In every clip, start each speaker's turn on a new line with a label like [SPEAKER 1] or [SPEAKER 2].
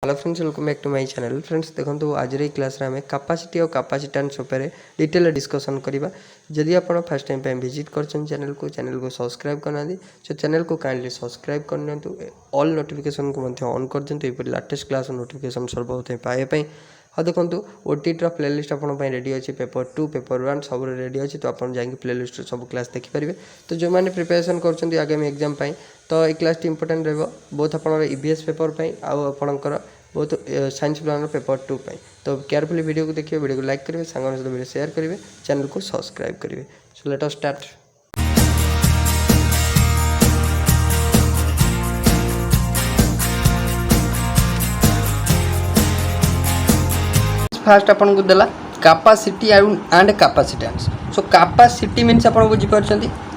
[SPEAKER 1] Hello friends, welcome back to my channel. Friends देखो आज class आम कैपेसिटी और कैपेसिटेंस उपर डिटेल डिस्कसन करवा। जदि आप फर्स्ट टाइम विजिट कर चैनल को सब्सक्राइब करना सो चैनल को काइंडली सब्सक्राइब करनी, ऑल नोटिफिकेशन को ऑन कर दिखाँ यहपरी लेटेस्ट क्लास नोटिफिकेशन सर्वप्रथम पाइबापी। हाँ देखो ओटीटी प्लेलिस्ट आपंपाई रेडी अच्छे, पेपर 2 पेपर 1 सब रेडी अच्छे, तो आप जाकि प्लेलिस्ट सब क्लास देखिपारे। तो जो मैंने प्रिपरेशन कर आगामी एग्जाम तो ये क्लास इंपोर्टेंट रोथ आप ईवीएस पेपर आपंकर बहुत साइंस प्लान पेपर 2 तो केयरफुली वीडियो को देखिए, वीडियो को लाइक करेंगे, सांगों सहित वीडियो शेयर करेंगे, चैनल को सब्सक्राइब करेंगे। So let us start. Fast आपन को देला capacity and capacitance. So capacity means आप बुझीपार,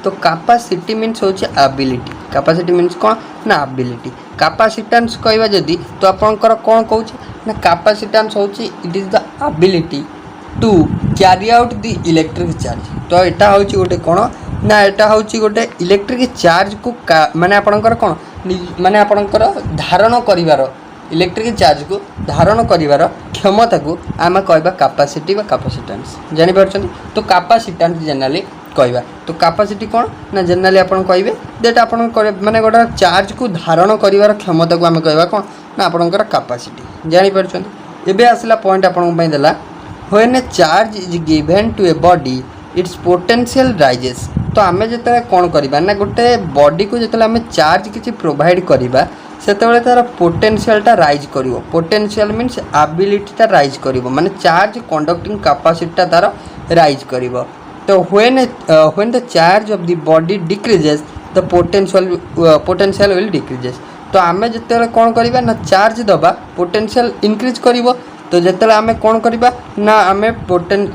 [SPEAKER 1] तो कैपेसिटी मीन्स होची एबिलिटी, कैपेसिटी मीन्स कौन ना एबिलिटी। कैपेसिटेंस कहवा जदि तो आपनकर कौन कहूँ ना कैपेसिटेंस होची it is the ability to carry out the electric charge. तो यहाँ हूँ गोटे कौन ना यहाँ हूँ गोटे इलेक्ट्रिक चार्ज को माने आपनकर कौन माने आपनकर धारण करिवार इलेक्ट्रिक चार्ज को धारण करिवार क्षमता को आम कहवा कैपेसिटी व कैपेसिटेंस। जानिपार, तो कैपेसिटेंस जनरली कहवा, तो कैपेसिटी कौन ना जनरली आपन कहे दैट आप माने गोटे चार्ज को धारण करिवार क्षमता को आम कहवा कौन ना आपनकर कैपेसिटी। जानिपार, एबे आसला पॉइंट आपन देला when a charge is given to a body its potential rises. तो आम जो कौन करवा ना गोटे बॉडी को जो आम चार्ज किसी प्रोवाइड करवा से तार पोटेंशियलटा राइज कर। पोटेंशियल मीन्स एबिलिटीटा राइज कर, माने चार्ज कंडक्टिंग कैपेसिटीटा तार राइज कर। तो when the charge of the body decreases the potential will decreases. तो आम जो कौन करवा ना चार्ज दबा पोटेंशियल इंक्रीज कर। तो जिते आम कौन करवा ना आम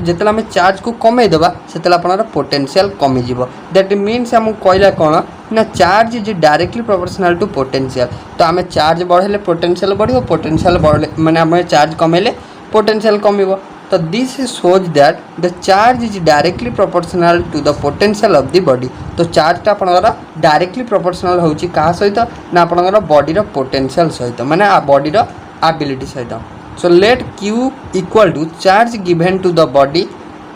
[SPEAKER 1] जिते आम चार्ज को कमे देवा से आपनर पोटेंशियल कमिज। दैट मीन्स आम कहला कौन ना charge is directly proportional to potential. तो आम चार्ज बढ़े पोटेंशियल बढ़ो, पोटेंशियल बढ़े माने आम चार्ज कमेले पोटेंशियल कम। तो this shows that the charge is directly proportional to the potential of the body. तो चार्जटा आपनकर डायरेक्टली प्रोपोर्शनल होची कहा सहित ना आपनकर बॉडीर पोटेंशियल सहित माने बॉडीर एबिलिटी सहित। So let Q equal to charge given to the body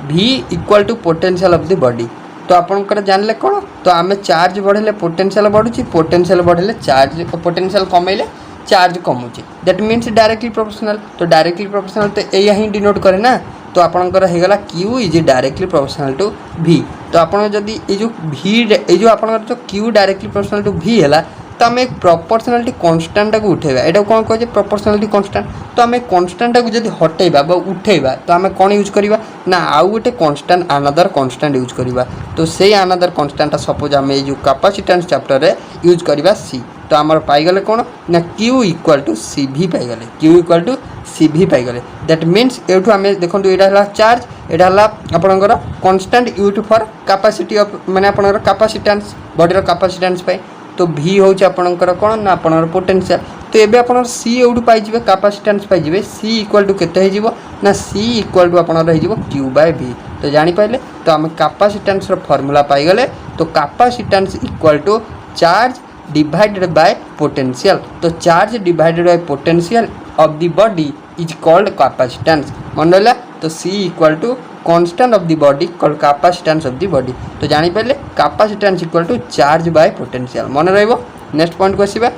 [SPEAKER 1] V equal to potential of the body. तो आपनकर जानले कौन तो आम चार्ज बढ़े पोटेंशियल बढ़ुची, पोटेंशियल बढ़े चार्ज पोटेंशियल कमेले चार्ज कमुची। That means directly proportional. तो डायरेक्टली प्रोपोर्शनल तो यही हिं डिनोट करे ना। तो आपनकर होगला Q is directly proportional to V। तो आपन जदि ये जो V ये जो आपनकर जो Q directly proportional to V है तो आम एक प्रोपोर्शनालिटी कांस्टेंट को उठेबा। एटा कौन कहे प्रोपोर्शनालिटी कांस्टेंट। तो आम कांस्टेंट को जब हटेबा उठेबा तो आम कौन यूज करवा ना आउ गोटे कांस्टेंट अनदर कांस्टेंट यूज करवा। तो से अनदर कांस्टेंट सपोज आम जो कैपेसिटेंस चैप्टर रे यूज करवा C। तो आमर पाइगले कौन ना Q इक्वल टू CV पाइगले, Q इक्वल टू CV पाइगले। दैट मीन्स एठू आम देखो यहाँ चार्ज यहाँ आपनकर constant use for capacity of माने आपनकर कैपेसिटेंस बॉडीर कैपेसिटेंस पाई। तो V हूँ आपनकर कौन ना आपनकर पोटेंशियल। तो ये आपनकर C एवढू पाइबे कैपेसिटेंस पाइबे C इक्वल टू केते हो ना C इक्वल टू आपनकर हो Q बाय V। तो जानिपारे तो आम कैपेसिटेंस फॉर्मूला पाइगले। तो capacitance equal to charge divided by potential. तो charge divided by potential of the body is called capacitance. मन रहा तो C equal to constant of the body called capacitance of the body. तो जानिपारे capacitance equal to charge by potential मन रहा। Next point को आसवा।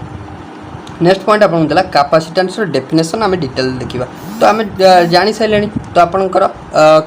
[SPEAKER 1] Next point आपन देला कैपेसिटेंस डेफिनेशन आम डिटेल देखा। तो आम जानी सारे तो आपनकर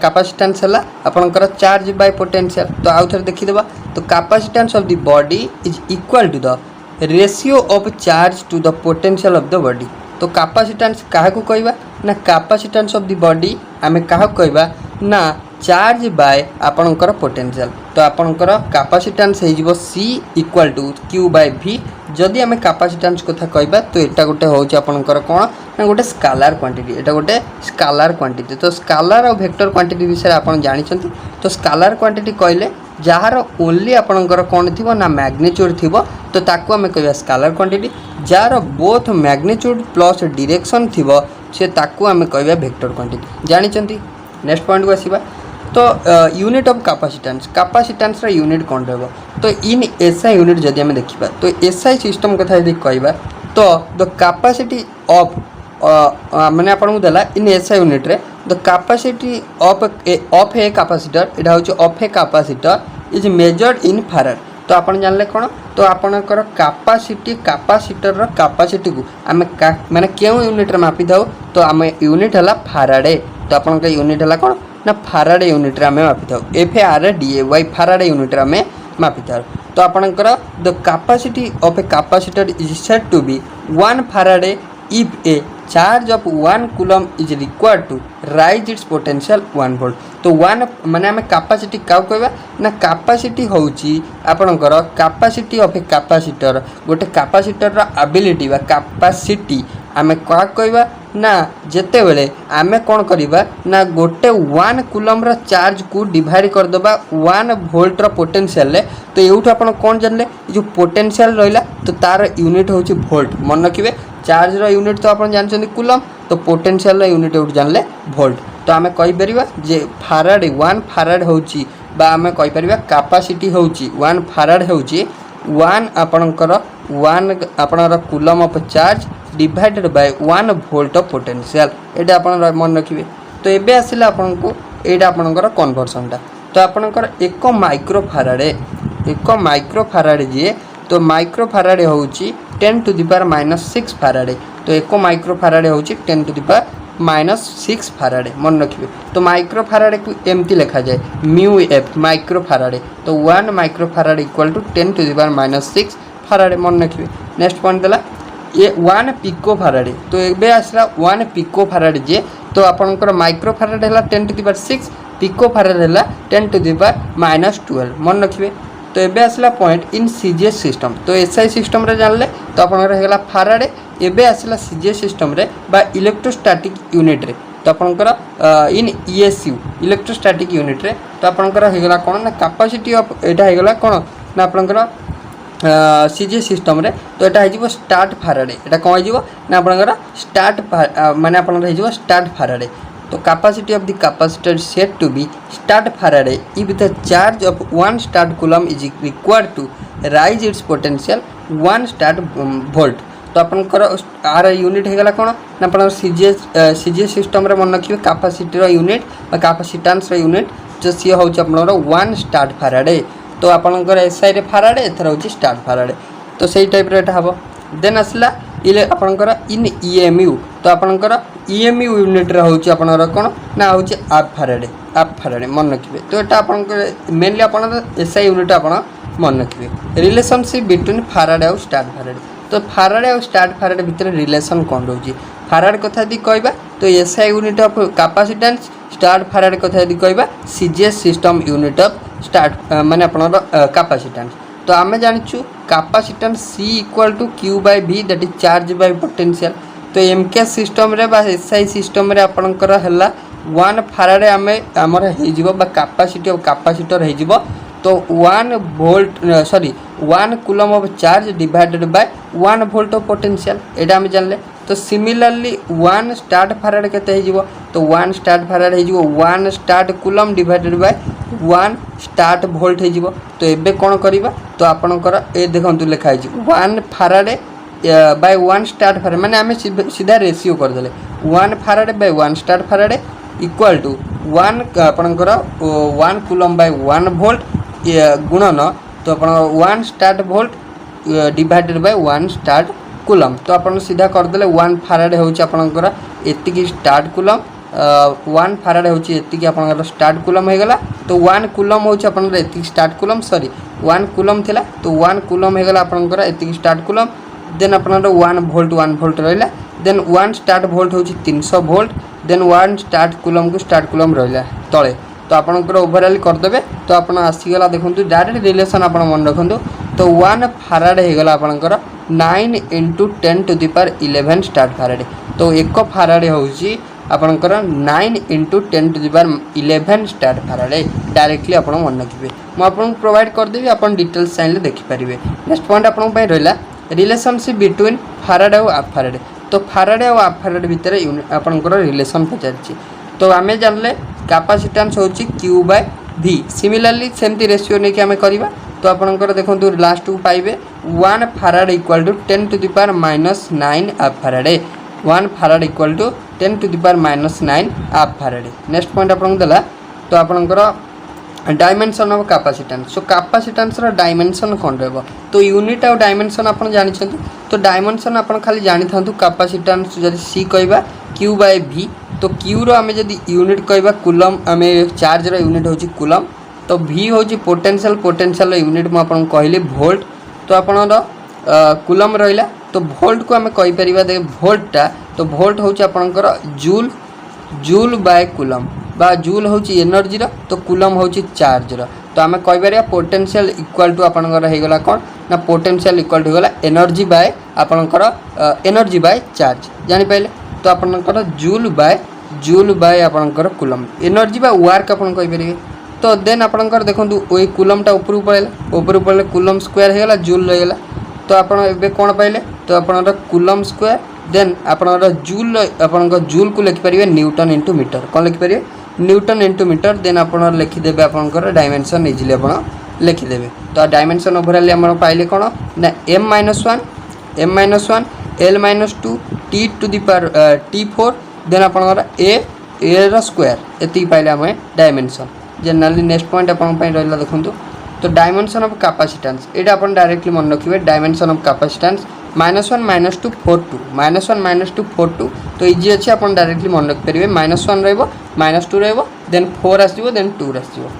[SPEAKER 1] कैपेसिटेंस है आपनकर चार्ज बाय पोटेंशियल। तो आउ थे देखीदेवा। तो capacitance of the body is equal to the ratio of charge to the potential of the body. तो कैपेसिटेंस क्या कहवा ना कैपेसिटेंस ऑफ द बॉडी आम क्या कहवा ना चार्ज बाय आपनकर पोटेंशियल। तो आपनकर कैपेसिटेंस हो C equal to Q by V। जदि आम कैपेसिटेंस कथा कहबा तो यहाँ गोटे हूँ आपनकर कौन ना गोटे स्केलर क्वांटिटी, यहाँ गोटे स्केलर क्वांटिटी। तो स्केलर और वेक्टर क्वांटिटी विषय आप जानते। तो स्केलर क्वांटिटी कहले जार ओनली आपनकर कौन थी ना मैग्नीट्यूड थी तो ताकू आम कह scalar quantity. Jar both magnitude plus direction थी से ताकू आम कह वेक्टर क्वांटिटी। जानते। नेक्स्ट पॉइंट को आसवा। तो यूनिट ऑफ कैपेसिटेंस यूनिट कौन रहा। तो इन SI यूनिट जदि आम देखा तो SI सिस्टम कथा यदि कहवा तो द कैपेसिटी ऑफ मैंने आपको देला इन एसआई यूनिट रे the capacity of a capacitor एटा होची of a capacitor is measured in farad. तो आपण जानले कोन तो आपणकर कैपेसिटी कैपेसिटर कैपेसिटी को आम माने केउ यूनिट रे मापी दाउ तो आम यूनिट हला फैराडे। तो आपण का यूनिट हला कोन ना फैराडे यूनिट रे आम मापी दाउ FARADAY फैराडे यूनिट रे आम मापी दाउ। तो आपणकर the capacity of a capacitor is said to be 1 farad if a charge of 1 coulomb is required to raise its potential 1 volt। तो 1 माने आम कैपेसिटी क्या कहबा ना कैपेसिटी होची आपनकर कैपेसिटी ऑफ ए कैपेसिटर गोटे कैपेसिटर रा एबिलिटी बा कैपेसिटी आम क्या कहबा ना जेते बेले आम कौन करबा ना गोटे 1 कूलम रा चार्ज को डिवाइड कर दबा 1 वोल्ट रा पोटेंशियल ले। तो एउठ आपण कोन जानले जो पोटेंशियल रहिला तो तार यूनिट होची वोल्ट मन रखिबे। चार्ज रा यूनिट तो आपण जानछन कूलम तो पोटेंशियल रा यूनिट एउठ जानले वोल्ट। तो आम कहि परिबा जे फैराड 1 फैराड होची बा आम कहि परिबा कैपेसिटी होची 1 फैराड होची 1 आपणकर 1 आपणर coulomb of charge divided by 1 volt of potential एटा आपण मन रखिबे। तो एबे आसिला आपण को एटा आपणकर कन्वर्जन टा। तो आपणकर 1 माइक्रो फैराड जे तो माइक्रो फैराड होची 10 टू द पावर -6 फैराड। तो 1 माइक्रो फैराड होची 10 टू द पावर -6 फैराड मन रखिबे। तो माइक्रो फैराड को एमती लिखा जाए म्यू एफ माइक्रो फैराड। तो 1 micro farad equal to 10 to the power -6 farad मन रखिबे। नेक्स्ट पॉइंट देला ये 1 पिको फैराड। तो एबे आसला 1 पिको फैराड जे तो आपनकर माइक्रो फैराड हैला 10 to the power 6 pico farad हैला 10 टू द पावर -12 मन रखिबे। तो एबे आसला पॉइंट इन सीजीएस सिस्टम। तो एसआई सिस्टम रे जानले तो आपनकर हैला फैराड। एबे आसला सीजीएस सिस्टम रे बा इलेक्ट्रोस्टैटिक यूनिट रे तो आपनकर इन ESU इलेक्ट्रोस्टैटिक यूनिट रे तो आपनकर हैला कोन ना कैपेसिटी ऑफ एटा हैला कोन ना आपनकर सीजीएस सिस्टम रे तो एटा हेजिवो स्टार्ट फैराड। एटा कोन हेजिवो ना आपनकर स्टार्ट माने आपनकर हेजिवो स्टार्ट फैराड। तो capacity of the capacitor set to be stat farad if the charge of 1 stat coulomb is required to raise its potential 1 stat volt. तो आपनकर आर यूनिट हेगला कोन ना आपन सीजीएस सिस्टम रे मन रखिबे कैपेसिटी रो यूनिट बा capacitance रो unit जो सी होउछ आपनर 1 stat farad. तो आपनकर एसआई रे फैराड एथर होउछ स्टार्ट फैराड। तो सेही टाइप रे एटा हबो। देन आसला इले आपनकर इन EMU। तो आपनकर EMU यूनिट रे होउछ आपनर कोन ना होउछ हाफ फैराड मन रखिबे। तो एटा आपनकर मेनली आपन एसआई यूनिट आपन मन रखिबे। रिलेशनशिप बिटवीन फैराड और स्टार्ट फैराड। तो फैराड और स्टार्ट फैराड भितर रिलेशन कोन रहउची फैराड कथा यदि कहबा तो SI unit of capacitance stat farad कथा यदि कहबा CGS system unit of stat माने आपनर कैपेसिटेंस। तो आमे जानिछु capacitance C equal to Q by V that is charge by potential. तो एमके सिस्टम रे बा एसआई सिस्टम रे आपनकर हला 1 फैराड आमे हमर हे जिवो बा कैपेसिटी ऑफ कैपेसिटर हे जिवो। तो 1 volt 1 coulomb of charge divided by 1 volt of potential एटा हम जानले। तो सिमिलरली 1 स्टार्ट फैराड केते हे जिवो तो 1 स्टार्ट फैराड हे जिवो 1 stat coulomb divided by 1 stat volt हे जिवो। तो एबे कोन करिबा तो आपनकर ए देखंतु लिखा हे 1 फैराड बाय 1 स्टार्ट फैराड माने हमें सीधा रेशियो कर देले 1 farad by 1 stat farad equal to 1 आपनकर 1 कूलम बाय 1 वोल्ट गुणन तो अपन 1 stat volt divided by 1 stat coulomb. तो अपन सीधा कर देले 1 फैराड होउची आपनकर एतिकी स्टार्ट कूलम 1 फैराड होउची एतिकी आपनकर स्टार्ट कूलम हे गला। तो 1 कूलम होउची आपनकर एतिकी स्टार्ट कूलम 1 कूलम थिला तो 1 कूलम हे गला आपनकर एतिकी स्टार्ट कूलम। देन आपनकर 1 वोल्ट रहला। देन 1 स्टार्ट वोल्ट होउची 300 वोल्ट। देन 1 स्टार्ट कूलम को स्टार्ट कूलम रहला तळे। तो आपनकर ओवरऑल कर देबे तो आपन आसी गला देखंतु डायरेक्ट रिलेशन आपन मन रखंतु। तो 1 फैराड हे गला आपनकर 9 × 10 to the power 11 stat farad. तो 1 फैराड होउची आपनकर 9 × 10 to the power 11 stat farad directly आपन मन रखिबे। म आपन प्रोवाइड कर देबी आपन डिटेल्स चाहिले देखि परिबे। नेक्स्ट पॉइंट आपन पय रहला रिलेशनशिप बिटवीन फैराड और हाफ फैराड। तो फैराड और हाफ फैराड भितर आपनकर रिलेशन पचारछि। तो आमे जानले कैपेसिटेंस होची Q बाय V। सिमिलरली सेमती रेशियो नै कि आमे करिबा। तो आपनकर देखंतु लास्ट को पाइबे 1 farad equal to 10 to the power -9 half farad. 1 farad equal to 10 to the power minus 9 half farad. Next point आपन देला तो आपनकर dimension of capacitance. So capacitance रा डायमेंशन कोन रहबो तो यूनिट और डायमेंशन आपन जानि छथि तो डायमेंशन आपन खाली जानि थांतु कैपेसिटेंस जदि c कहबा q by v तो q रो हमें जदि यूनिट कहबा कूलम हमें चार्ज रो यूनिट होची कूलम तो v होची पोटेंशियल यूनिट म आपन कहली वोल्ट तो आपन कूलम रहिला तो वोल्ट को हमें कहि परिबा दे वोल्टटा तो वोल्ट होची आपनकर जूल बाय कूलम बा जूल होची एनर्जी रो तो कूलम होची चार्ज रो तो आमे कहि परिया पोटेंशियल इक्वल टू आपनकर हे गला कोन ना पोटेंशियल इक्वल टू गला एनर्जी बाय आपनकर एनर्जी बाय चार्ज जानि पहिले तो आपनकर जूल बाय आपनकर कूलम एनर्जी बा वर्क आपन कहि परिबे तो देन आपनकर देखंतु ओई कूलमटा ऊपर पळले कूलम स्क्वायर हे गला जूल रह गला तो आपण एबे कोन पाइले तो आपनकर कूलम स्क्वायर देन आपनकर जूल को लिखि परिबे न्यूटन इनटू मीटर कोन लिखि परिबे न्यूटन इनटू मीटर देन आपण लिखि देबे आपनकर डायमेंशन इजीली आपण लिखि देबे तो डायमेंशन ओवरऑल हम पाइले कोन ना m-1 l-2 t to the power t4 then आपनकर a रा स्क्वायर एति पाइले हम डायमेंशन जनरली. नेक्स्ट पॉइंट आपण पई रहला देखंतु तो dimension of capacitance Etah upon directly मन रखिबे डायमेंशन ऑफ कैपेसिटेंस -1 -2 42 -1 -2 42 तो इजी अछि अपन डायरेक्टली मन रख परिबे -1 रहबो -2 रहबो देन 4 आसीबो देन 2 आसीबो.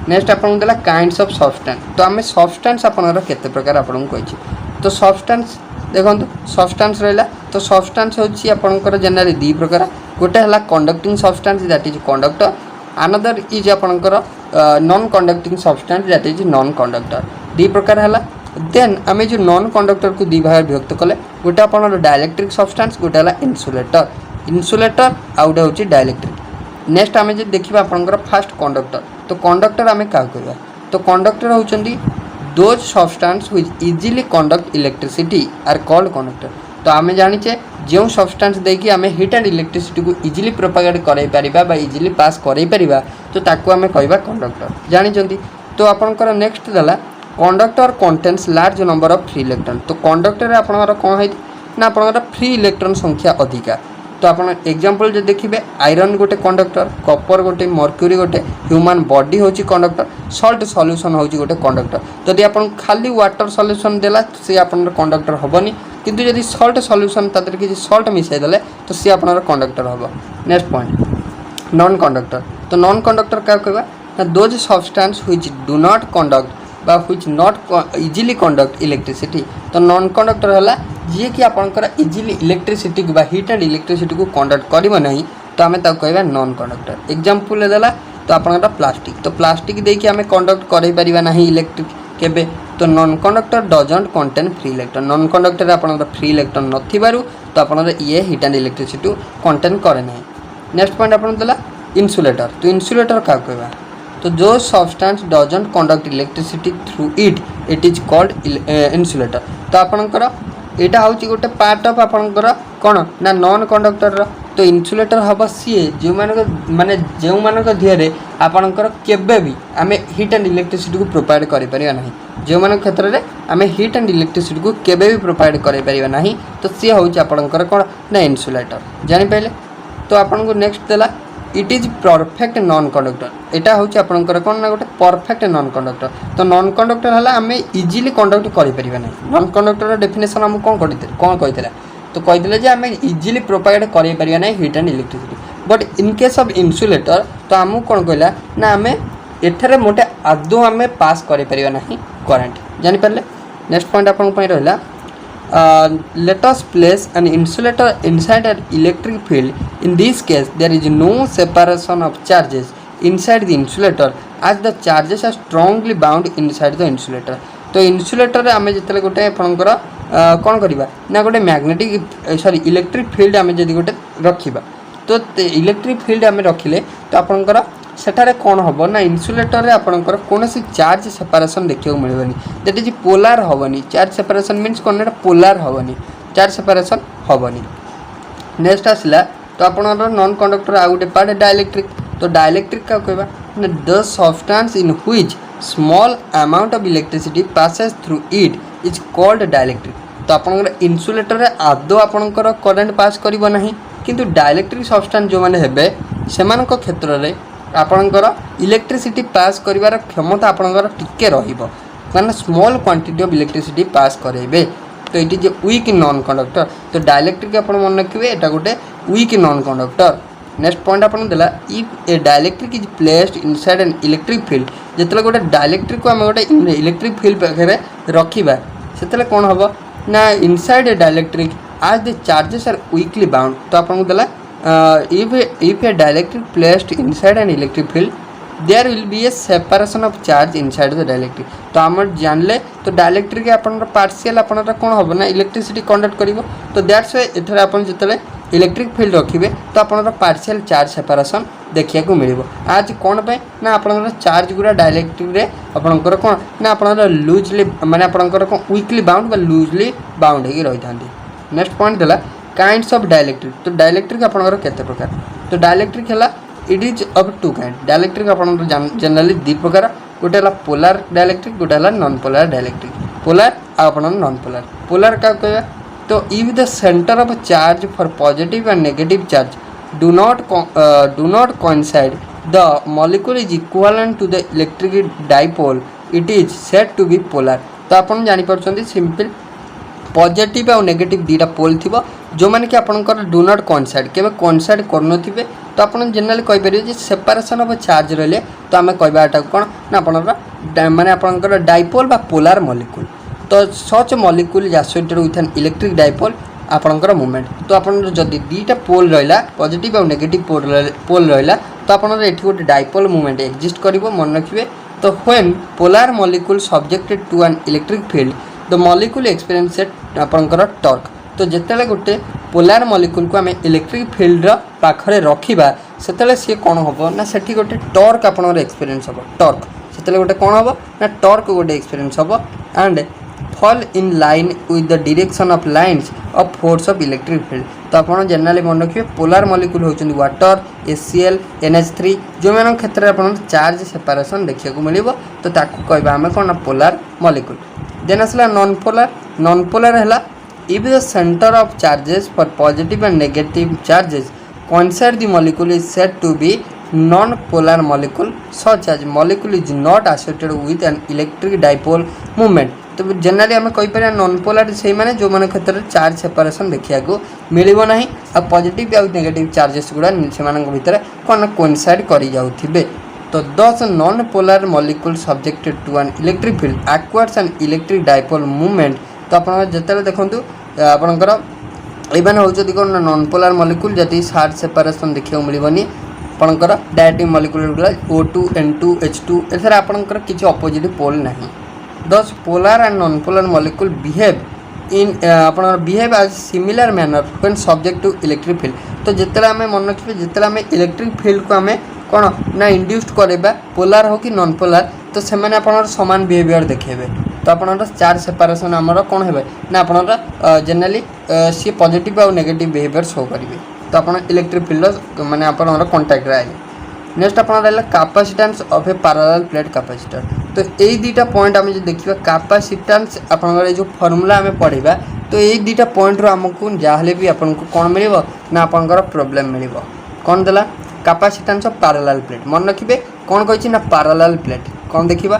[SPEAKER 1] नेक्स्ट अपन देला काइंड्स ऑफ सब्सटेंस तो हमें सब्सटेंस अपन केते प्रकार अपन कहिछि तो सब्सटेंस देखंतु सब्सटेंस रहला तो सब्सटेंस होछि आपनकर जनरली दी प्रकार गोटे हला conducting substance that is conductor another is आपनकर non conducting substance that is non conductor दी प्रकार हला. देन आमे जो नॉन कंडक्टर को दी भाग विभक्त कले गोटे आपनकर डाइलेक्ट्रिक सब्सटेंस गोटे हला इन्सुलेटर आउडे होछि डाइलेक्ट्रिक. नेक्स्ट आमे जे देखिबा आपनकर फर्स्ट कंडक्टर तो कंडक्टर आमे का करबा तो कंडक्टर होचंदी those substance which easily conduct electricity are called conductor. तो आमे जानिचे जो सब्सटेंस देखि आमे हीट एंड इलेक्ट्रिसिटी को इजीली प्रोपागेट करै परिबा बा इजीली पास करै परिबा तो ताको आमे कहबा कंडक्टर जानिचंती. तो आपनकर नेक्स्ट दला conductor contains large number of free electron तो कंडक्टर रे आपनकर कोन है ना आपनकर फ्री इलेक्ट्रॉन संख्या अधिका तो आपन एग्जांपल जे देखिबे आयरन गोटे कंडक्टर कॉपर गोटे मर्क्यूरी गोटे ह्यूमन बॉडी होची कंडक्टर सॉल्ट सॉल्यूशन होची गोटे कंडक्टर. जदि आपन खाली वाटर सॉल्यूशन देला से आपन कंडक्टर होबनी किंतु यदि सॉल्ट सॉल्यूशन तादर कि सॉल्ट मिसाई देले तो से आपन कंडक्टर होबो. नेक्स्ट पॉइंट नॉन कंडक्टर तो नॉन कंडक्टर का कहबा ना those substance which do not conduct बा which not easily conduct electricity तो नॉन कंडक्टर हला जे कि आपनकर इजीली इलेक्ट्रिसिटी बा हीट एंड इलेक्ट्रिसिटी को कंडक्ट करिवो नहीं तो हमें ताको कहबा नॉन कंडक्टर. एग्जांपल देला तो आपनकर प्लास्टिक तो प्लास्टिक देई कि हमें कंडक्ट करै परिबा नहीं इलेक्ट्रिक केबे तो non conductor doesn't contain free electron non conductor आपनकर फ्री इलेक्ट्रॉन नथिबारु तो आपनकर ये हीट एंड इलेक्ट्रिसिटी कंटेन करे नहीं. नेक्स्ट पॉइंट आपन देला इंसुलेटर तो इंसुलेटर का कहबा तो जो substance doesn't conduct electricity through it is called insulator. तो आपनकर एटा होची गोटे पार्ट ऑफ आपनकर कोन ना नॉन कंडक्टर तो इंसुलेटर हबा सी जो माने जो मानक धियरे आपनकर केबे भी आमे हीट एंड इलेक्ट्रिसिटी को प्रोवाइड करि परिया नहीं जो मानक क्षेत्र रे आमे हीट एंड इलेक्ट्रिसिटी को केबे भी प्रोवाइड करि परिया नहीं तो सी होची आपनकर कोन ना इंसुलेटर जानि पहिले. तो आपन को नेक्स्ट देला it is perfect non conductor एटा होची आपनकर कोन ना गोटे परफेक्ट नॉन कंडक्टर तो नॉन कंडक्टर हला आमे इजीली कंडक्ट करि परिबा नहीं. नॉन कंडक्टर डेफिनेशन हम कोन कहितले तो कहितले जे आमे इजीली प्रोवाइड करि परिबा नहीं heat and electricity but in case of insulator तो हम कोन कहला ना आमे एथरे मोटे आदो आमे पास करि परिबा नहीं करंट जानि परले. नेक्स्ट पॉइंट आपन पई रहला let us place an insulator inside an electric field in this case there is no separation of charges inside the insulator as the charges are strongly bound inside the insulator. तो insulator रे आमे जतले गोटे आपनकर कोन करिबा ना गोटे magnetic sorry electric field आमे जदी गोटे रखिबा तो इलेक्ट्रिक फील्ड आमे रखिले तो आपनकर सेठारे कौन हम ना इन्सुलेटर आपंकर कौन चार्ज सेपारेसन देखा मिलबनी दैट इज पोलार हेनी चार्ज सेपारेसन मीन्स कौन पोलार हेनी चार्ज सेपारेसन हेनी. नेक्स्ट आसला तो आप नॉन कंडक्टर आउ गोटे पार्ट डाइलेक्ट्रिक तो डाइलेक्ट्रिक क्या कहबा the substance in which small amount of electricity passes through it is called dielectric. तो आपंकर इन्सुलेटर आदौ आपंकर करेन्ट पास करिवो नाही किंतु डाइलेक्ट्रिक सब्सटेंस जो माने हेबे सेमानक क्षेत्र रे आपंकर इलेक्ट्रिसिटी पास करिवार क्षमता आपंकर टिके रहिबो माने small quantity of electricity pass करेबे। तो ये जो वीक नॉन कंडक्टर तो डाइलेक्ट्रिक आप मन रखिए एटा गोटे weak non conductor. Next point आपन देला if a dielectric is placed inside an electric field जिते गोटे डाइलेक्ट्रिक को आम गोटे इलेक्ट्रिक फील्ड पाखे रखा से कौन हम ना inside a dielectric as the charges are weakly bound. तो आपको देला if a dielectric placed inside an electric field there will be a separation of charge inside the dielectric. तो आम जानले तो डाइलेक्ट्रिक आपन पार्शियल आपन कौन हम ना इलेक्ट्रिसिटी कंडक्ट कर तो दैट्स वाई एथरे आपन जिते इलेक्ट्रिक फील्ड रखिए तो आपन पार्शियल चार्ज सेपरेशन देखा मिल आज कौन पे ना आपन चार्ज गुड़ा डाइलेक्ट्रिक आपंकर कौन ना आप लूजली माने आपंकर कौन वीकली बाउंड लूजली बाउंड हो रही था। नेक्स्ट पॉइंट देला काइंड्स ऑफ डाइलेक्ट्रिक। तो डाइलेक्ट्रिक आपंकर केते प्रकार तो डाइलेक्ट्रिक है it is of two kind dielectric आप जनरली दी प्रकार गोटे पोलार डाइलेक्ट्रिक गोटे नॉन पोलार डाइलेक्ट्रिक पोलार आप नॉन पोलार पोलार क्या कहवा तो if the centre of charge for positive and negative charge do not coincide the molecule is equivalent to the electric dipole it is said to be polar। तो आपन जानि परछंती simple positive और negative दीटा पोल थी जो मैंने कि आपंकर डू नॉट कोइंसाइड केवे कोइंसाइड करन तो आप जनरली कहीपर सेपरेशन ऑफ चार्ज रही तो आम कहवाटा कौन ना आप माने आपंकर डाइपोल बा पोलार मॉलिक्यूल। तो such molecule is associated with an electric dipole आपंकर मूवमेंट। तो आप जदि दीटा पोल रहा पॉजिटिव और नेगेटिव पोल रहा तो आप गोटे डाइपोल मूवमेंट एक्जिस्ट कर मन रखिए। तो when polar molecule subjected to an electric field the molecule experience आपंकर टॉर्क। तो जिते गोटे पोलार मॉलिक्यूल को आम इलेक्ट्रिक फील्ड पाखरे रखा से सी कौन हम ना से गोटे टॉर्क आप एक्सपीरियंस हम टॉर्क से गोटे कौन हम ना टॉर्क गोटे एक्सपीरियंस हम and fall in line with the direction of lines of force of electric field. तो आप जनरली मन रखिए पोलार मॉलिक्यूल होती वाटर HCl NH3 जो मान क्षेत्र में चार्ज सेपरेशन देखा मिल तो कहवा आम कौन पोलार मॉलिक्यूल। देन आसला नॉन पोलार है if the centre of charges for positive and negative charges coincide the molecule is said to be non-polar molecule such as molecule is not associated with an electric dipole movement। तो generally आम कहीपर non polar से मैंने जो मैंने क्षेत्र में charge separation देखा मिलना आ पॉजिटिव आउ नेगेटिव चार्जेस गुड़ा से भितर कौन कोइंसाइड कर जाउथिबे। तो thus non polar molecule subjected to an electric field acquires an electric dipole movement. तो आप जिते देखूँ आपंकर इवन होती कौन नॉन पोलार मॉलिक्यूल जदि शार्ट सेपरेशन देखा मिलनी आपंकर डायरेक्टिव मॉलिक्यूल गुड़ा O2 N2 H2 एथर आपंकर किसी अपोजिट पोल ना। Thus polar and non polar molecule behave in behave as similar manner when subject to electric field. तो जिते आम मन रखिए जिते आम इलेक्ट्रिक फील्ड को आम कौन ना इंड्यूस्ड करवा पोलार हो कि नॉन पोलार तो से सामान बिहेवियर देखेबे। तो आप चार्ज सेपरेशन आमर कौन है ना आप जनरली सी पॉजिटिव और नेगेटिव बिहेवियर शो करेंगे। तो आप इलेक्ट्रिक फील्ड माने आप कंटाक्ट आए। नेक्स्ट आप capacitance of A parallel plate capacitor. तो यही दुईटा पॉइंट आम जो देखा कैपेसिटेंस आप जो फॉर्मूला आम पढ़ा तो यही दुईटा पॉइंट रो आमको जहाँ भी आपको कौन मिल ना आपंकर प्रोब्लेम मिल कौन देला कैपेसिटेंस ऑफ पैरेलल प्लेट मन रखिए कौन कही ना पैरेलल प्लेट कौन देखा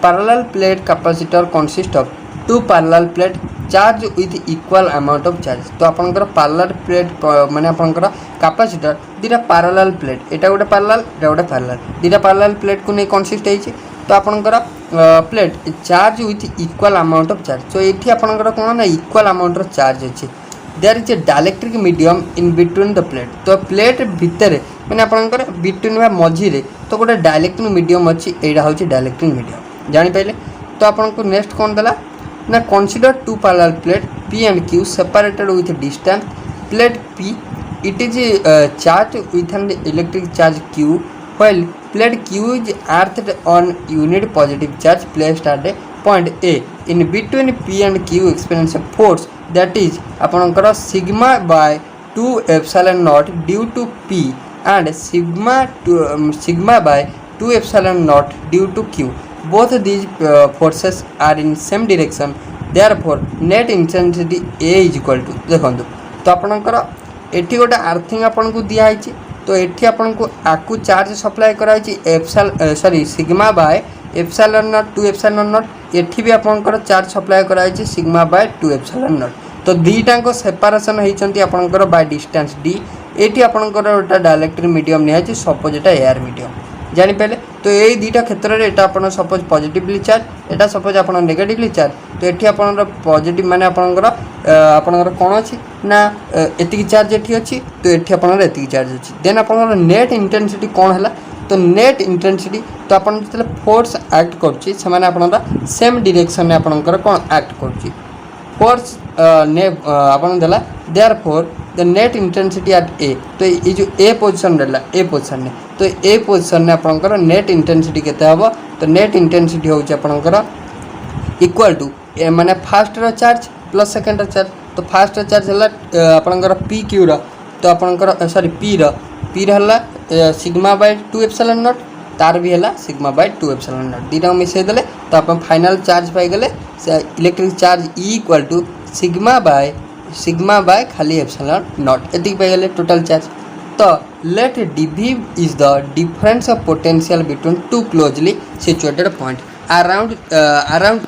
[SPEAKER 1] parallel plate capacitor consist of two parallel plate charge with equal amount of charge. तो आपंकर पैरेलल प्लेट माने आपंकर कैपेसिटर दुटा पैरेलल प्लेट एटा गोटे पैरेलल एटा गोटे पैरेलल दुटा पैरेलल प्लेट को नहीं कंसिस्ट होइछि। तो आपंकर plate charge with equal amount of charge. तो ये आपंकर कौन ना इक्वल अमाउंट ऑफ चार्ज अच्छे there is a dielectric medium in between the plate. तो प्लेट भितर मैंने आपंकर बिटवीन वा मझीरे तो गोटे डाइलेक्ट्रिक मीडियम अच्छी यहाँ हूँ डाइलेक्ट्रिक मीडियम जापारे। तो आपको नेक्स्ट कौन देला ना consider two parallel plate P and Q separated with distance plate P it is charged with an electric charge Q while plate Q is earthed on unit positive charge placed at a point A in between P and Q experience a force that is आपनकर sigma by 2 epsilon naught due to P and sigma by 2 epsilon naught due to Q. Both these forces are in same direction therefore net intensity E is equal to देखो तो आपणकर एठी गोटे earthing आपन को दिया है तो एठी आपन को आकु चार्ज सप्लाई कराई epsilon sorry sigma by epsilon nought two epsilon nought एठी भी आपनकर चार्ज सप्लाई कराई sigma by two epsilon nought तो दीटा को सेपारेशन होती आपनकर बाय डिस्टेंस डी एटी आपनकर गोटा डाइलेक्ट्रिक मीडियम निहाई सपोज एटा एयर मीडियम जानीपारे तो यही दुईटा क्षेत्र में यहाँ सपोज पॉजिटिवली चार्ज एटा सपोज आप नेगेटिवली चार्ज तो ये आप पॉजिटिव माने आपणकर कौन अच्छी ना एति चार्ज ये अच्छी तो ये आपति चार्ज अच्छी देन आप नेट इंटेंसिटी कौन है तो नेट इंटेंसिटी तो आप जो फोर्स एक्ट कर सेम डायरेक्शन में आपणकर कौन एक्ट कर फोर्स आपन देला therefore the net intensity at A तो ये जो ए पोजिशन रहा ए पोजिशन ने तो ए पोजिशन ने आपंकर नेट इंटेंसिटी केते हबो तो नेट इंटेंसिटी होउछ आपंकर इक्वल टू माने फास्ट रो चार्ज प्लस सेकंड रो चार्ज तो फास्ट रो चार्ज हला आपंकर पी क्यू रो तो आपंकर सॉरी पी हला सिग्मा बाय 2 एप्सिलॉन नॉट तार भी हला सिग्मा बाय 2 एप्सिलॉन नॉट दीटा मिसै देले तो अपन फाइनल चार्ज पाई गेले electric charge E equal to sigma by खाली एप्सिलॉन नॉट एति पाई गेले टोटल चार्ज तो let dv is the difference of potential between two closely situated point around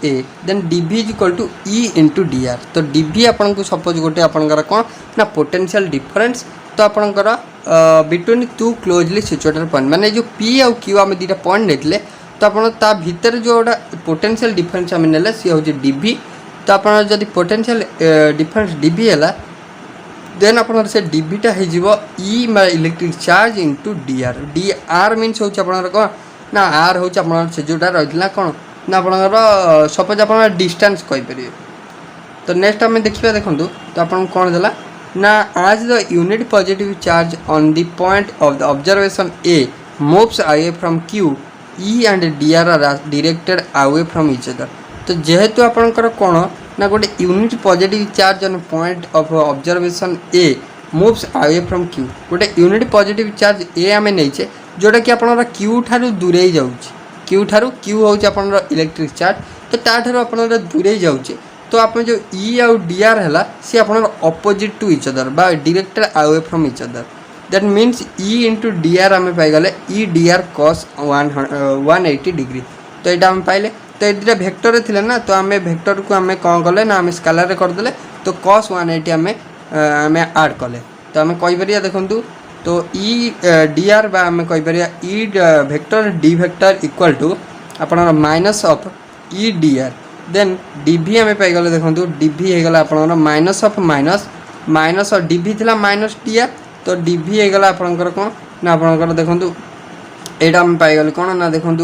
[SPEAKER 1] a then dv is equal to e into dr तो dv आपन को suppose गोटे आपनकर कोन ना पोटेंशियल डिफरेंस तो आपनकर between two closely situated point माने जो p और q हम दीटा पॉइंट नेतले तो आपन ता भीतर जोटा पोटेंशियल डिफरेंस हम नेले से हो dv तो आपन जदी पोटेंशियल डिफरेंस dv हला देन आपन से dvटा हे जीवो e electric charge into dr dr means होछ आपन को ना r होछ आपन से जोटा रहितला कोन ना आपन सपोज आपन डिस्टेंस कहि परिए तो नेक्स्ट हम देखिबा देखंतु तो आपन कोन देला ना आज the unit positive charge on the point of the observation a moves away from q e and dr are directed away from each other तो जेहेतु आपनकर कोन ना गोटे unit positive charge on point of observation A moves away from Q गोटे unit positive charge ए आम नहीं जोटा कि आपनर क्यू ठारू दूरे जाउछि क्यू होउछि आपनर इलेक्ट्रिक चार्ज तो ता ठारू आपनर दूरे जाउछि तो आप जो ई आउ डी आर है सी आपनर अपोजिट टू इच अदर बा directed away from each other that means E into D R आम पाइगले E D R cos 180 degree तो यहाँ आम पाइले तो ये दुटा भेक्टर थिले ना तो आम भेक्टर को आम कौन कले ना आम स्केलर करदे तो cos 180 आम ऐड कले तो आम कहीपर देखूँ तो ई डी आर बा आम कहीपर E vector D vector equal to आपन minus of E D R then DV आम पाइगले देखूँ डीवी होगला आप माइनस ऑफ माइनस और डीवी थी माइनस डी आर तो डीवी होगला आपंकर कौन ना आपंकर देखूँ यहाँ आम पाइगले कौन ना देखूँ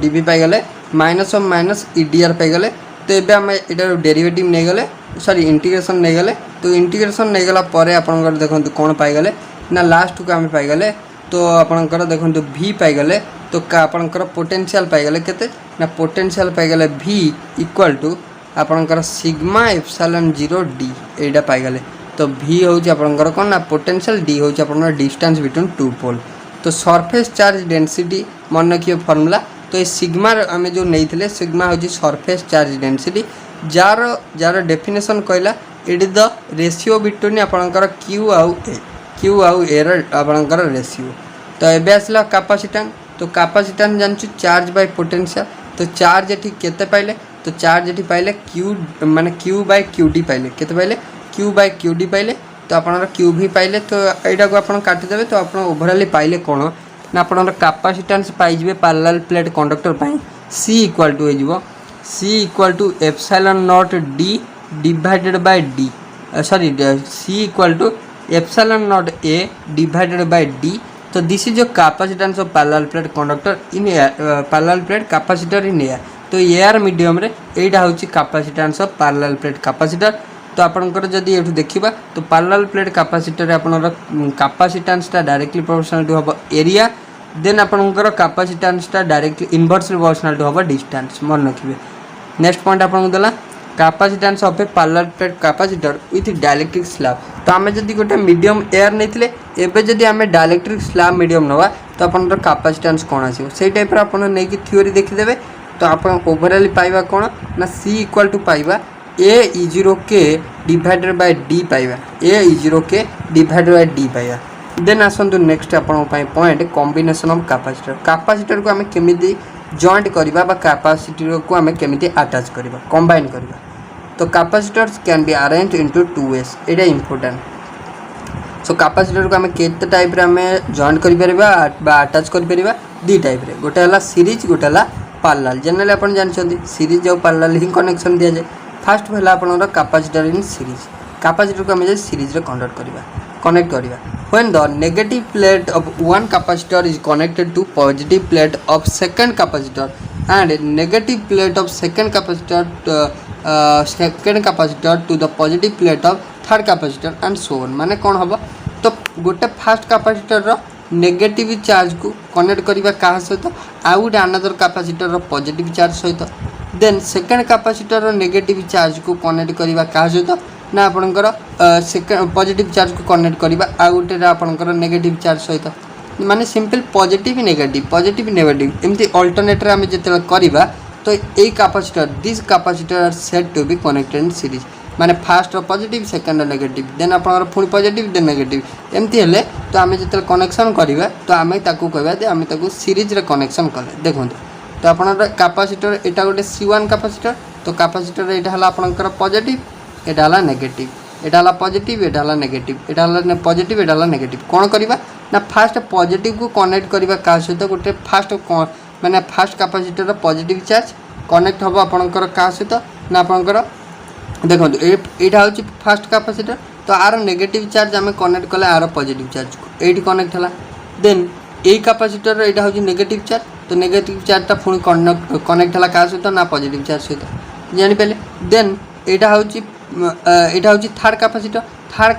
[SPEAKER 1] डीवी पाइगले minus of minus E D R पाइगले तो ये आम यहाँ डेरिवेटिव नहीं गले सॉरी इंटीग्रेशन नहीं गले तो इंटीग्रेशन नहीं गला परे आपंकर देखूँ कौन पाइगले ना लास्ट को आम पाइगले तो आपंकर देखूँ v पाइगले तो आपंकर पोटेंशियल पाइगले केते ना पोटेंशियल पाइगले v इक्वल टू आपंकर सिग्मा एप्सिलॉन 0 d एटा पाइगले तो v होउछ आपंकर कोन ना पोटेंशियल d होउछ आपनकर डिस्टेंस बिटवीन टू पोल तो सरफेस चार्ज डेंसिटी मन रखिए फॉर्मूला तो ये सिग्मा आम जो नहीं सिग्मा हूँ सरफेस चार्ज डेंसिटी जार डेफिनेशन कहला it is the ratio between आपंकर क्यू आउ एर आपंकर रेशियो तो ये आसला कैपेसिटेंस तो कैपेसिटेंस जानछु चार्ज बाय पोटेंशियल तो चार्ज एठी केते पाइले तो चार्ज एठी पाइले क्यू माने क्यू बाय क्यू डी पाइले केते पाइले क्यू बाय क्यू डी पाइले तो आपनर क्यू भी पाइले तो एटा को आपन काटि देबे तो आपन ओवरऑल पाइले कोन ना आपनर कैपेसिटेंस पाइ जिवे पैरेलल प्लेट कंडक्टर पाइ C इक्वल टू हेजिवो C equal to epsilon naught D divided by D sorry C equal to epsilon naught A divided by D तो this is your capacitance of parallel plate conductor in parallel plate capacitor in air तो air medium रे एटा होची capacitance of parallel plate capacitor तो आपनकर जदि एठु देखिबा तो parallel plate capacitor आपनर कैपेसिटेंसटा directly proportional to हबो एरिया देन आपनकर कैपेसिटेंसटा डायरेक्टली इनवर्सली प्रोपोर्शनल टू हबो डिस्टेंस मन रखिबे नेक्स्ट पॉइंट आपन देला capacitance of A parallel plate capacitor with dielectric slab तो आमे जदि गोटे मीडियम एयर नैथिले एबे जदि आमे डाइलेक्ट्रिक स्लैब मीडियम नवा तो आपनर कैपेसिटेंस कोन आसीबो सेही टाइप रा आपन नै कि थ्योरी देखि देबे तो आपन ओवरऑल पाइबा कोन ना C इक्वल टू पाइबा ए इजिरो के डिवाइडेड बाय डी पाइबा ए इजिरो के डिवाइडेड बाय डी पाइबा देन आसतु नेक्स्ट आपण point combination of capacitor capacitor को आम केमिति जॉइंट करबा बा कैपेसिटर को आम केमिति अटैच करबा कंबाइन करबा तो capacitors can be arrange into two ways एटा इंपोर्टेंट सो कैपेसिटर को आम केते टाइप रे आम जॉइंट करि परबा बा अटैच करि परबा दी टाइप रे गोटे हला सीरीज गोटे हला पैरेलल जनरली आपण जानछंती सीरीज और पैरेलल ही कनेक्शन दिया जाए फास्ट हला आपनर कैपेसिटर इन सीरीज कैपेसिटर को आम जे सीरीज रे कनेक्ट करबा when the negative plate of one capacitor is connected to positive plate of second capacitor and negative plate of second capacitor to the positive plate of third capacitor and so on माने कौन हम तो गोटे first capacitor रो negative charge को connect करबा का सहित आउ गोटे अनदर कैपेसिटर रो पॉजिटिव चार्ज सहित देन सेकंड कैपेसिटर रो नेगेटिव चार्ज को कनेक्ट करबा का सहित ना आपणकर सेकेंड पॉजिटिव चार्ज को कनेक्ट करबा आ गोटे आपणकर नेगेटिव चार्ज सहित माने सिंपल पॉजिटिव नेगेटिव एमती अल्टरनेटर आम जिते करबा तो a capacitor this capacitor are set to be connected in series माने fast positive second negative then आपणकर फुल पॉजिटिव देन नेगेटिव एमती हेले तो आम जिते कनेक्शन करबा तो आम ताकू कहबा जे आम ताकू सीरीज रे कनेक्शन कले देखंतु तो आपणकर कैपेसिटर एटा गोटे C1 कैपेसिटर तो कैपेसिटर एटा हला आपणकर पॉजिटिव एटा हला नेगेटिव एटा हला पॉजिटिव एटा हला नेगेटिव एटा हला पॉजिटिव एटा हला नेगेटिव कोन करबा ना फास्ट पॉजिटिव को कनेक्ट करबा का सहित गोटे फास्ट माने फास्ट कैपेसिटर रो पॉजिटिव चार्ज कनेक्ट होबा आपनकर का सहित ना आपनकर देखंतु एटा होची फास्ट कैपेसिटर तो आर नेगेटिव चार्ज आमे कनेक्ट कले आर पॉजिटिव चार्ज को एटी कनेक्ट हला देन ए कैपेसिटर रो एटा होची नेगेटिव चार्ज तो नेगेटिव चार्ज ता फुनी कनेक्ट हला का सहित ना पॉजिटिव चार्ज सहित जानि पले देन एटा होची third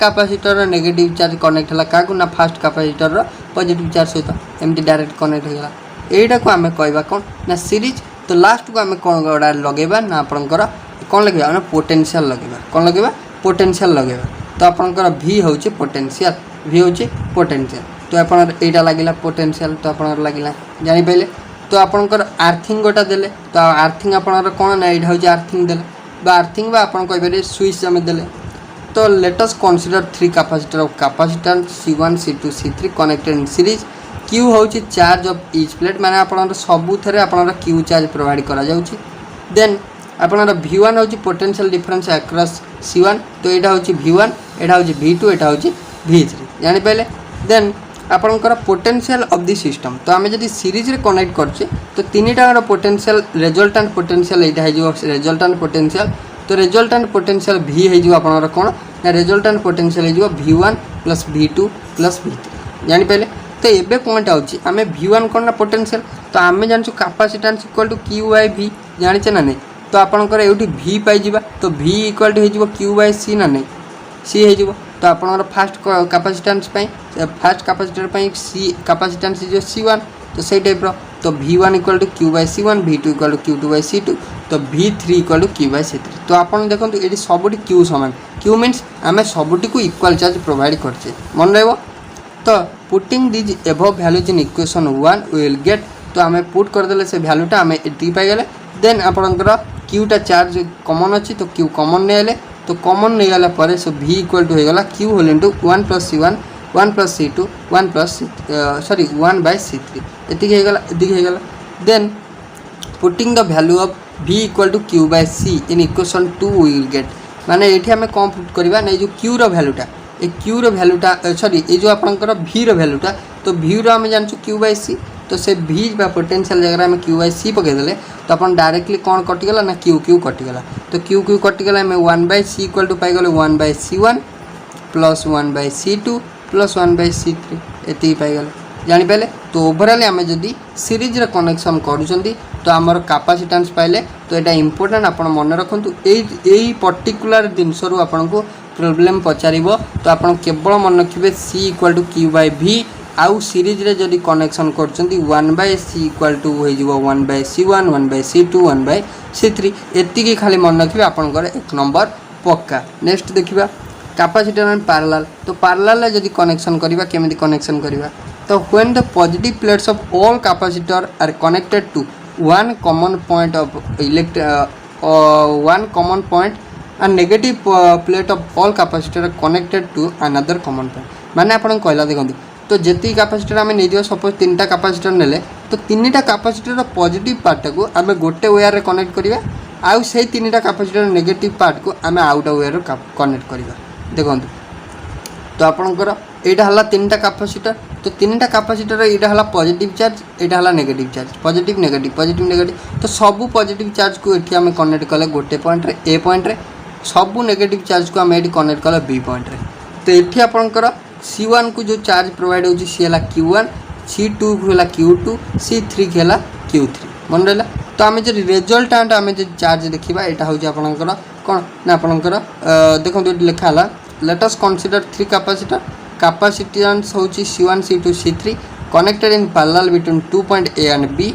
[SPEAKER 1] capacitor negative charge connect हला का ना फास्ट कैपेसिटर पॉजिटिव चार्ज सहित एमती डायरेक्ट कनेक्ट होगा एटा को आम कहवा कौन ना सीरीज तो लास्ट को आम कौन गोड़ा लगेबा ना आपनकर कौन लगेबा ना पोटेंशियल लगेबा कौन लगेबा पोटेंशियल लगेबा तो आपनकर V होचे पोटेंशियल V होचे पोटेंशियल तो आपनर एटा लागिला पोटेंशियल तो आपनर लागिला जानि पहिले तो आपनकर आर्थिंग गोटा देले तो आर्थिंग आपनर कौन ना एटा होचे आर्थिंग देले बा आर्थिंग बा आपन कहबे स्विच आम देले तो late us consider three capacitor of capacitor C1 C2 C3 connected in series Q होची चार्ज ऑफ ईच प्लेट माने आपन सबु थरे आपन Q चार्ज प्रोवाइड करा जाउची देन आपन V1 होची पोटेंशियल डिफरेंस अक्रॉस C1 तो एटा होची V1 एटा होची V2 एटा होची V3 जानि पहले देन आपनकर पोटेंशियल ऑफ द सिस्टम तो आमे जदी सीरीज रे कनेक्ट करछे तो तीनटा पोटेंशियल रिजल्टेंट पोटेंशियल एटा है जो रिजल्टेंट पोटेंशियल तो रिजल्टेंट पोटेंशियल V है जो आपनकर कोन ना रिजल्टेंट पोटेंशियल है जो V1 + V2 + V3 जानि पहले तो एबे पॉइंट आउची आमे V1 कोन ना पोटेंशियल तो आमे जानछु कैपेसिटेंस इक्वल टू Q/V जानि छ ना नै तो आपनकर एउठी V पाइ जिबा तो V इक्वल टू हे जिवो Q/C ना नै C हे जिवो तो आपनकर फास्ट कैपेसिटेंस पई फास्ट कैपेसिटर पई C कैपेसिटेंस जो C1 तो सही टाइप रो तो V1 equal to Q/C1 V2 equal to Q/C2 तो V3 इक्वल टू Q/C3 तो आपन देखंतु एडी सबुटी Q समान Q मींस आमे सबुटी को इक्वल चार्ज प्रोवाइड करछे मन रहबो तो putting these above values in equation 1 we will get तो आमे पुट कर देले से वैल्यूटा आमे एटी पाइ गेले देन आपनकर Q टा चार्ज कॉमन अछि तो Q कॉमन नेले तो कॉमन नहीं गला पर सो V इक्वल टू हो गला Q whole into 1 + C1 1 + C2 1 + sorry 1/C3 एतिक हो गला then putting the value of V equal to Q/C in equation 2 we will get माने एठी हमें कम पुट करबा नै जो Q रो वैल्यूटा ए Q रो वैल्यूटा सॉरी ए जो आपनकर V रो वैल्यूटा तो V रो हम जानछु Q/C तो से V बा पोटेंशियल जगह में Q/C पके देले तो अपन डायरेक्टली कौन कटि गला ना Q कटि गला तो Q कटि गला में 1/C इक्वल टू पाइ गले 1/C1 + 1/C2 + 1/C3 एति पाइ गले जानि पले तो ओवरऑल आमे जदी सीरीज रे कनेक्शन करूछंती तो हमर कैपेसिटेंस पाइले तो एटा इंपोर्टेंट आपण मन रखंतु एई पर्टिकुलर दिनस रु आपण को प्रॉब्लम पचारिबो तो आपण केवल मन रखिबे C इक्वल टू Q/V आउ सीरीज रे जदी कनेक्शन करछंती 1/C इक्वल टू होई जिवो 1/C1 1/C2 1/C3 एति की खाली मन रखिबे आपण करे एक नंबर पक्का नेक्स्ट देखिबा कैपेसिटर एंड पैरेलल तो पैरेलल जदी कनेक्शन करिबा केमिति कनेक्शन करिबा तो when the positive plates of all capacitor are connected to one common point and negative plate of all capacitor are connected to another common point माने आपन कहला देखंतु तो जेति कैपेसिटर आम नहीं सपोज 3टा कैपेसिटर नेले तो 3टा कैपेसिटर पॉजिटिव पार्ट को आम गोटे वेयर रे कनेक्ट करिवा आउ से 3टा कैपेसिटर नेगेटिव पार्ट को आम आउट वेयर रे कनेक्ट करिवा देखंतु तो आपनकर एटा हला 3टा कैपेसिटर तो 3टा कैपेसिटर एटा हला पॉजिटिव चार्ज एटा हला नेगेटिव चार्ज पॉजिटिव नेगेटिव तो सबू पॉजिटिव चार्ज को एठी आम कनेक्ट कले गोटे पॉइंट रे ए पॉइंट रे सबू नेगेटिव चार्ज को आम एठी कनेक्ट कले बी पॉइंट रे तो एठी आपनकर C1 को जो चार्ज प्रोवाइड होची सी हला Q1 C2 को हला Q2 C3 को हला Q3 मन रहला तो आम जो रिजल्टांट आम जो चार्ज देखा यहाँ हूँ आपंकर कौन ना आपंकर देखो ये लिखा है let us consider 3 capacitor capacitance हूँ C1 C2 C3 connected in parallel between 2 point A and B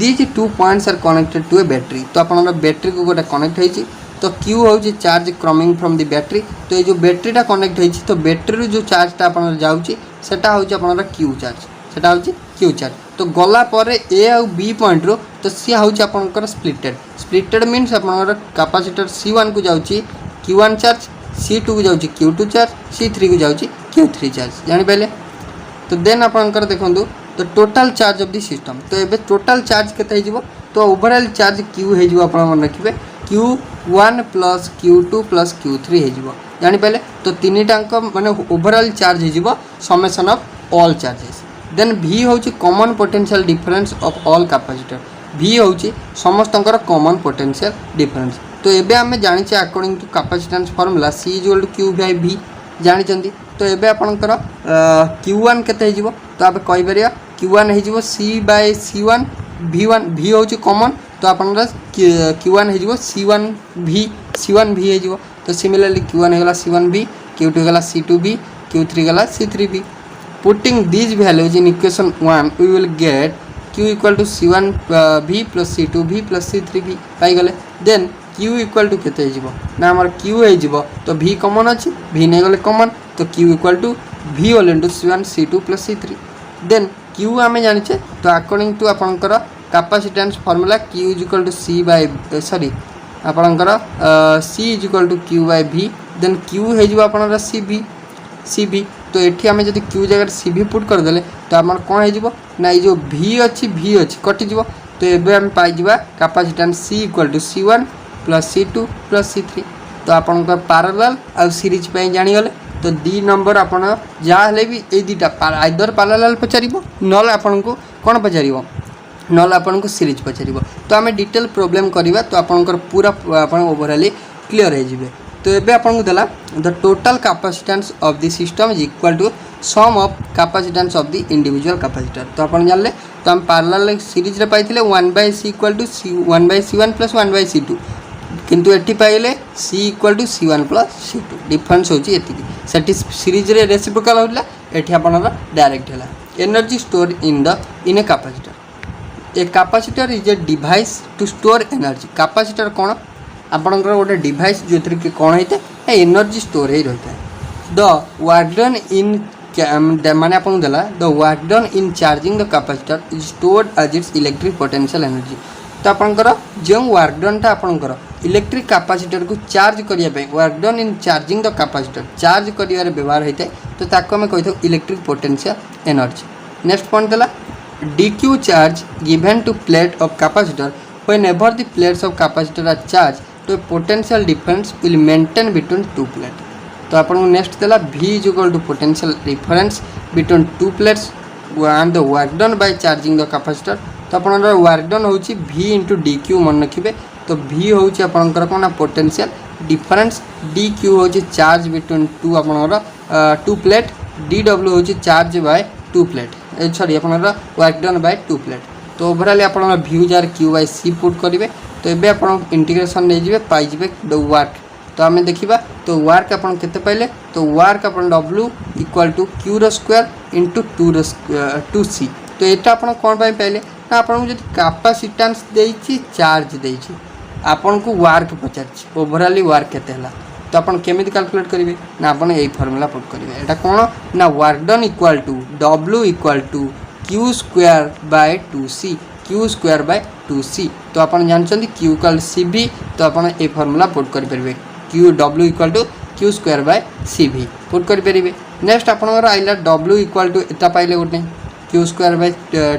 [SPEAKER 1] these 2 points are connected to a battery तो आप बैटरी को गोटे कनेक्ट होती तो Q हूँ charge coming from the battery तो ये जो बैटरीटा कनेक्ट होती तो बैटरी जो चार्जटा आप जाऊँगी सेटा हूँ आप Q चार्ज सेटा हूँ Q चार्ज तो गला पर ए आउ बी पॉइंट रो तो सी हूँ आपंकर स्प्लिटेड मीन्स आपंकर कैपेसिटर C1 को जाऊँगी Q1 चार्ज C2 को जाऊँगी Q2 चार्ज C3 को जाऊँगी Q3 चार्ज जानीपारे तो देन आपंकर देखूँ तो total charge of the system तो ये टोटाल चार्ज केते हो तो ओवरऑल चार्ज Q हो मन रखिए Q1 plus Q2 plus Q3 हो जानीपारे तो 3टाक माने ओवरऑल चार्ज हो summation of all charges then V हूँ common potential difference of all capacitor V हूँ समस्तंकर कॉमन पोटेंशियल डिफरेंस तो एबे आम जानी according to capacitance formula C equal to Q by V जानी तो एबे आपनकर Q1 केते हो तो आप कहि परिया Q1 हो C by C1 V1 V हूँ कॉमन तो आपनकर Q1 हो C1 V हो तो सिमिलरली Q1 होगा C1V Q2 होगा C2V Q3 होगा C3V putting these values in equation 1 we will get Q equal to C1V plus C2V plus C3V पाई गले then Q equal to केते हो ना हमर Q हो तो V कॉमन अच्छी V नहीं गले कॉमन तो Q equal to V all into C1 C2 plus C3 then Q आम जाने तो अकॉर्डिंग टू आपंकर capacitance formula Q is equal to C by sorry आपंकर C is equal to Q by V then Q हो आपंकर CV तो ये आम जब Q जगह CV पुट करदे तो आम कौन हो ना ये जो V अच्छी कटिज तो ये आम पाइबा capacitance C equal to C1 plus C2 plus C3 तो आपंकर पैरेलल आ सीरीज पे जानीगले तो डी नंबर आपन जहाँ भी ये दुटा आइदर पैरेलल पचार नल आपन को कौन पचार नल आपन को सीरीज पचार तो आम डिटेल प्रोब्लेम करवा तो आपंकर पूरा आप ओवरऑली क्लीयर हो तो ये आपको देला the total capacitance of the system is equal to sum of capacitance of the individual capacitor तो आप जानले तो हम पैरेलल सीरीज रे पाइथिले 1/c equal to 1/c1 plus 1/c2 किंतु एटी पाइले C equal to C1 plus C2 difference होची एतिकी सेटी सीरीज रे रेसिप्रोकल होला एठी आपनर डायरेक्ट हैला energy store in a capacitor a capacitor is a device to store energy capacitor कोन आपनकर गोटे डिवाइस जो कि कौन होता है एनर्जी स्टोर ही रहता है द वर्क डन इन माने आपन देला the work done in charging the capacitor is stored as its electric potential energy तो आपनकर जो वर्क डनटा आपनकर इलेक्ट्रिक कैपेसिटर को चार्ज करने work done in charging the capacitor charge कर व्यवहार होता है तो ताको आम कही electric potential energy next point देला dq charge given to plate of capacitor whenever the plates of capacitor are charged तो potential difference will maintain between two plate तो आपको नेक्स्ट देला V is equal to potential difference between two plates and the work done by charging the capacitor तो आपनकर work done होची V into dq मन रखिए तो V होची आपनकर कोन ना पोटेंशियल डिफरेंस dq होची चार्ज बिटवीन टू आपनकर टू प्लेट dw होची charge by two plate sorry आपनकर work done by two plate तो ओवरऑल आपन V जार Q बाय C पुट करेंगे तो ये आप इंटीग्रेशन नहीं जाए पाइबे द वर्क तो आम देखा तो वर्क आप पाइले तो वर्क आप W इक्वल टू Q रो स्क्वायर इंटू 2C तो यहाँ आप कौन पाइले ना आपको जो कैपेसिटेंस देछि चार्ज देछि आपन को वर्क पचार ओवरऑली वर्क केते हला तो आपन केमिति कैलकुलेट करेंगे ना आपन यही फॉर्मूला पुट करेंगे एटा कौन ना work done equal to W equal to Q square by 2C Q square by 2C तो आप जानते Q इक्वल CV तो आप ये फॉर्मूला पुट करेंगे Q W equal to Q square by C भी पुट करेंगे। नेक्स्ट आपंकर आइला डब्ल्यू इक्वाल टू एटा पाइले गोटे क्यू स्क्वायर बाय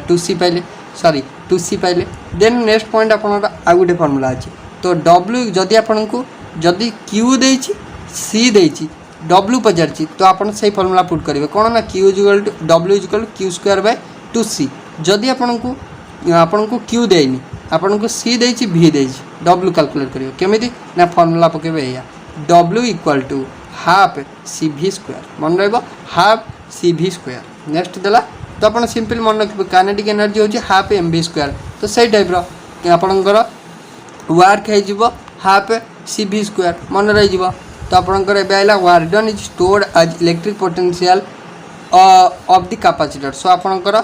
[SPEAKER 1] 2c पाइले सॉरी 2c पाइले। देन नेक्स्ट पॉइंट आपंकर आ गोटे फर्मूला अच्छी तो डब्ल्यू जदि आपन को जदि क्यू देछि सी देछि डब्ल्यू पचार तो आपन सही फर्मूला पुट करेंगे कौन ना Q equal to W equal to Q square by 2c। जदि आपन को क्यू देनी आपन को सी देछि भी देछि डब्ल्यू कैलकुलेट करियो केमिति ना फर्मूला पकेबे या W equal to half C V square मन रहबो half C V square. Next देला तो आपन सिंपल मन रखिबे काइनेटिक एनर्जी होछि हाफ एम भी स्क्वायर तो सही टाइप रो आपनकर वर्क है जीवो हाफ सी भी स्क्वायर मन रही जीवो। तो आपनकर एबे आइला work done is stored as electric potential of the capacitor. So आपनकर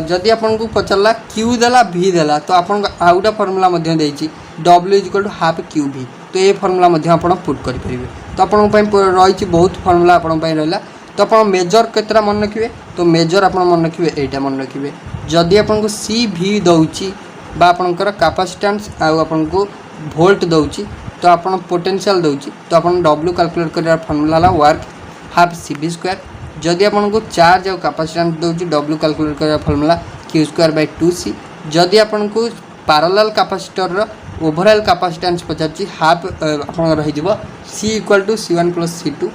[SPEAKER 1] जदि आपन को पचरला क्यू देला भी देला तो आपन आउटा फॉर्मूला मध्य देछि W equal to half Q V तो ये फॉर्मूला मध्य आपन पुट करि परिबे। तो आपन पई रहिछि बहुत फॉर्मूला आपन पई रहला। तो आपन मेजर केतरा मन रखिबे तो मेजर आपन मन रखिबे एटा मन रखिबे जदि आपन को सी भी दउछि बा आपनकर कैपेसिटेंस आ आपन को वोल्ट दउछि तो आपन पोटेंशियल दउछि तो आपन डब्ल्यू कैलकुलेट करिया फॉर्मूला ला work half C V square. जदि आपन को चार्ज और कैपेसिटेंस दउछि डब्ल्यू कैलकुलेट करिया formula Q square by 2c। जदि आपन को पैरेलल कैपेसिटर रो ओवरऑल कैपेसिटेंस पचाछि हाफ आपन रहि जिवो c equal to c1 plus c2।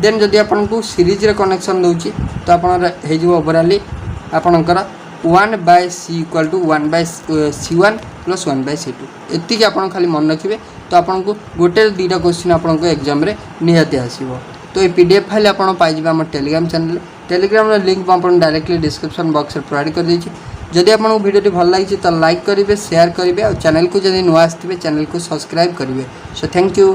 [SPEAKER 1] Then जदि आपन को सीरीज रे कनेक्शन दउछि तो आपन हे जिवो ओवरऑल आपनकर 1 by c equal to 1 by c1 plus 1 by c2 एति के आपन खाली मन रखिबे। तो आपन को गोटे दुईटा क्वेश्चन आपन को एग्जाम रे निहाती आसीबो। तो ये पीडीएफ फाइल आपन पाइबा हम टेलीग्राम चैनल टेलीग्राम लिंक आपन डायरेक्टली डिस्क्रिप्शन बॉक्स रे प्रोवाइड कर देछि। जदि आपन वीडियो भल लगी तो लाइक करेंगे शेयर करेंगे और चैनल को जदि नुआ आसथिबे चैनल को सब्सक्राइब करेंगे। So thank you.